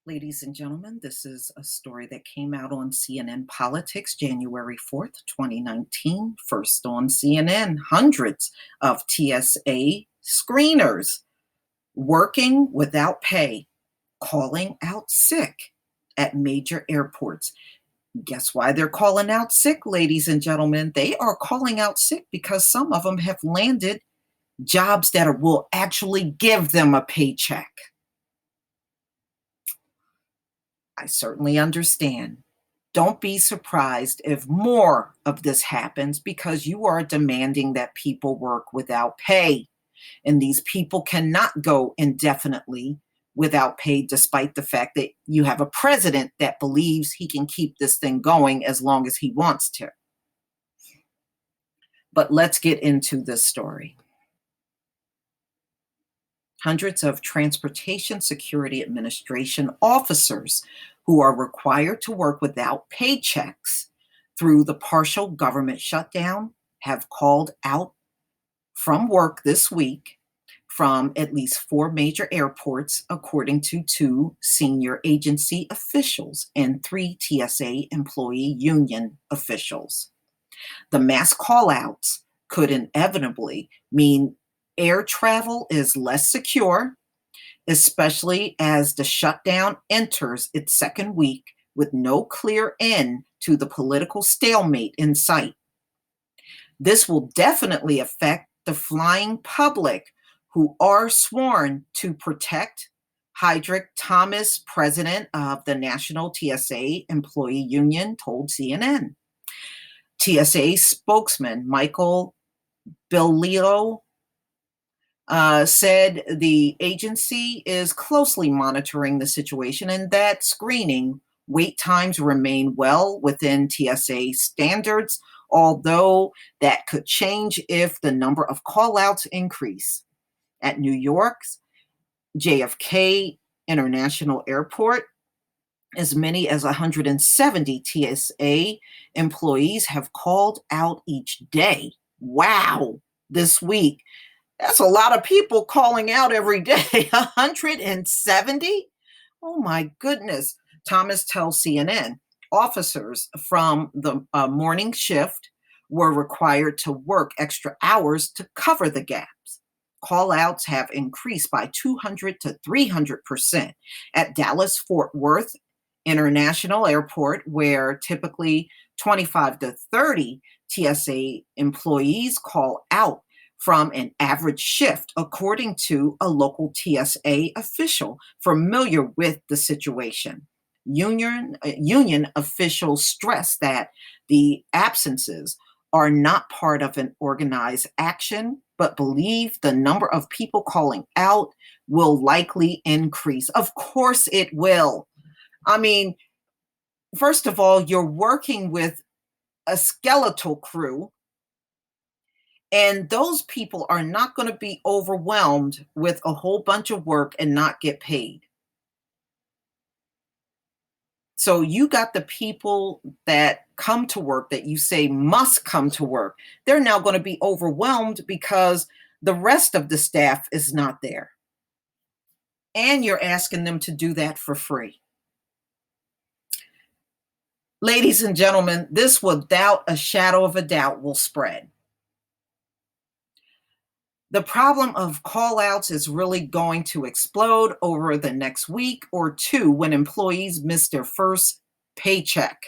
Ladies and gentlemen, this is a story that came out on CNN Politics January 4th, 2019. First on CNN, hundreds of TSA screeners working without pay, calling out sick at major airports. Guess why they're calling out sick, ladies and gentlemen? They are calling out sick because some of them have landed jobs that will actually give them a paycheck. I certainly understand. Don't be surprised if more of this happens because you are demanding that people work without pay. And these people cannot go indefinitely without pay, despite the fact that you have a president that believes he can keep this thing going as long as he wants to. But let's get into this story. Hundreds of Transportation Security Administration officers who are required to work without paychecks through the partial government shutdown have called out from work this week from at least four major airports, according to two senior agency officials and three TSA employee union officials. The mass callouts could inevitably mean air travel is less secure, especially as the shutdown enters its second week with no clear end to the political stalemate in sight. This will definitely affect the flying public who are sworn to protect. Hydrick Thomas, president of the National TSA Employee Union, told CNN. TSA spokesman Michael Bellilo said the agency is closely monitoring the situation and that screening wait times remain well within TSA standards, although that could change if the number of callouts increase. At New York's JFK International Airport, as many as 170 TSA employees have called out each day. Wow, this week. That's a lot of people calling out every day. 170? Oh my goodness. Thomas tells CNN officers from the morning shift were required to work extra hours to cover the gaps. Call outs have increased by 200 to 300% at Dallas Fort Worth International Airport, where typically 25 to 30 TSA employees call out from an average shift, according to a local TSA official familiar with the situation. Union officials stress that the absences are not part of an organized action, but believe the number of people calling out will likely increase. Of course it will. I mean, first of all, you're working with a skeletal crew, and those people are not going to be overwhelmed with a whole bunch of work and not get paid. So you got the people that come to work that you say must come to work. They're now going to be overwhelmed because the rest of the staff is not there. And you're asking them to do that for free. Ladies and gentlemen, this without a shadow of a doubt will spread. The problem of call-outs is really going to explode over the next week or two when employees miss their first paycheck.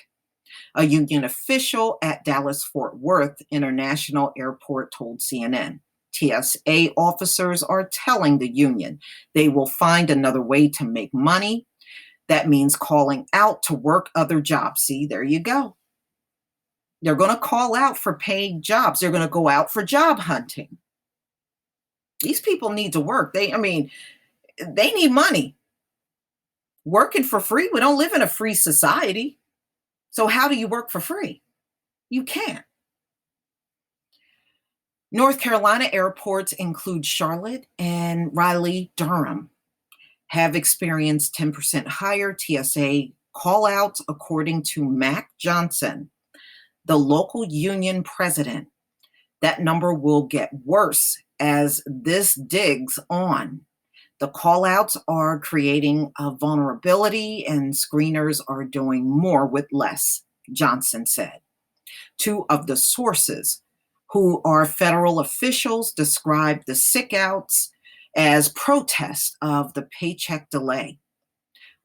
A union official at Dallas Fort Worth International Airport told CNN. TSA officers are telling the union they will find another way to make money. That means calling out to work other jobs. See, there you go. They're going to call out for paid jobs. They're going to go out for job hunting. These people need to work. They need money. Working for free? We don't live in a free society. So how do you work for free? You can't. North Carolina airports include Charlotte and Raleigh-Durham have experienced 10% higher TSA callouts, according to Mac Johnson, the local union president. That number will get worse as this digs on. The call-outs are creating a vulnerability, and screeners are doing more with less, Johnson said. Two of the sources, who are federal officials, described the sick outs as protest of the paycheck delay.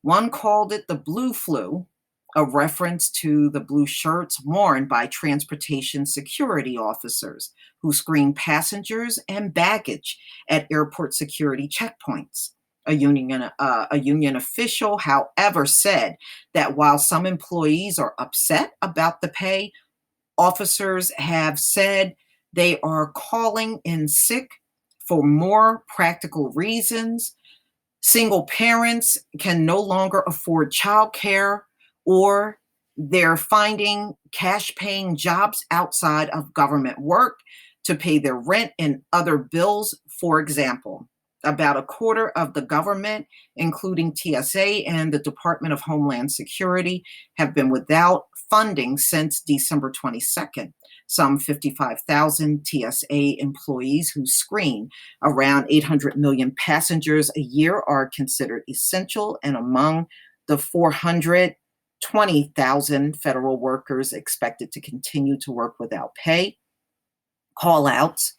One called it the blue flu, a reference to the blue shirts worn by transportation security officers who screen passengers and baggage at airport security checkpoints. A union official, however, said that while some employees are upset about the pay, officers have said they are calling in sick for more practical reasons. Single parents can no longer afford childcare, or they're finding cash paying jobs outside of government work to pay their rent and other bills. For example, about a quarter of the government, including TSA and the Department of Homeland Security, have been without funding since December 22nd. Some 55,000 TSA employees who screen around 800 million passengers a year are considered essential, and among the 420,000 federal workers expected to continue to work without pay. Call-outs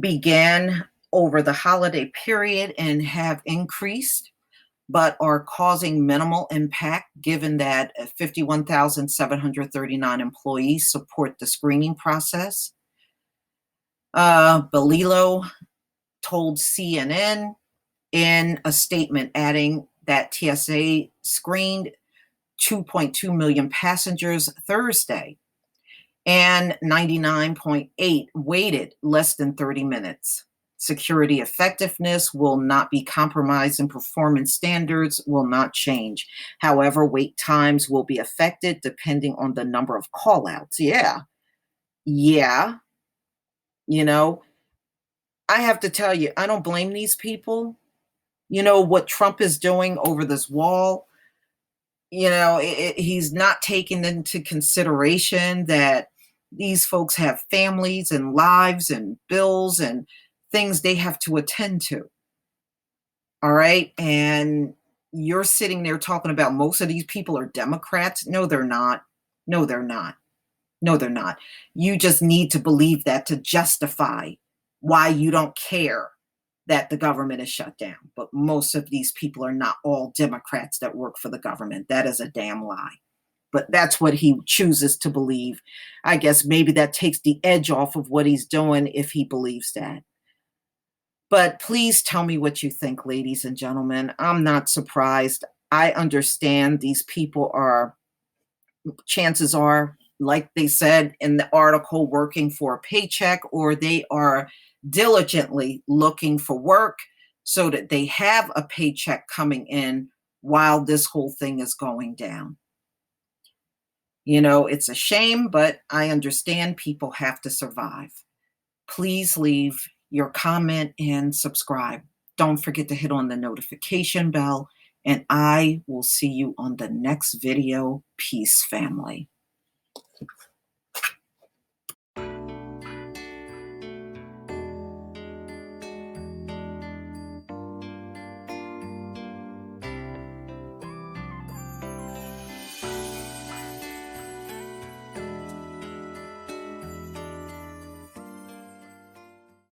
began over the holiday period and have increased, but are causing minimal impact given that 51,739 employees support the screening process. Belilo told CNN in a statement, adding that TSA screened 2.2 million passengers Thursday, and 99.8 waited less than 30 minutes. Security effectiveness will not be compromised and performance standards will not change. However, wait times will be affected depending on the number of call-outs. Yeah. You know, I have to tell you, I don't blame these people. You know, what Trump is doing over this wall, he's not taking into consideration that these folks have families and lives and bills and things they have to attend to. All right. And you're sitting there talking about most of these people are Democrats. No, they're not. No, they're not. No, they're not. You just need to believe that to justify why you don't care that the government is shut down. But most of these people are not all Democrats that work for the government. That is a damn lie. But that's what he chooses to believe. I guess maybe that takes the edge off of what he's doing if he believes that. But please tell me what you think, ladies and gentlemen. I'm not surprised. I understand these people are, chances are, like they said in the article, working for a paycheck, or they are diligently looking for work so that they have a paycheck coming in while this whole thing is going down. It's a shame, but I understand people have to survive. Please leave your comment and subscribe. Don't forget to hit on the notification bell, and I will see you on the next video. Peace, family.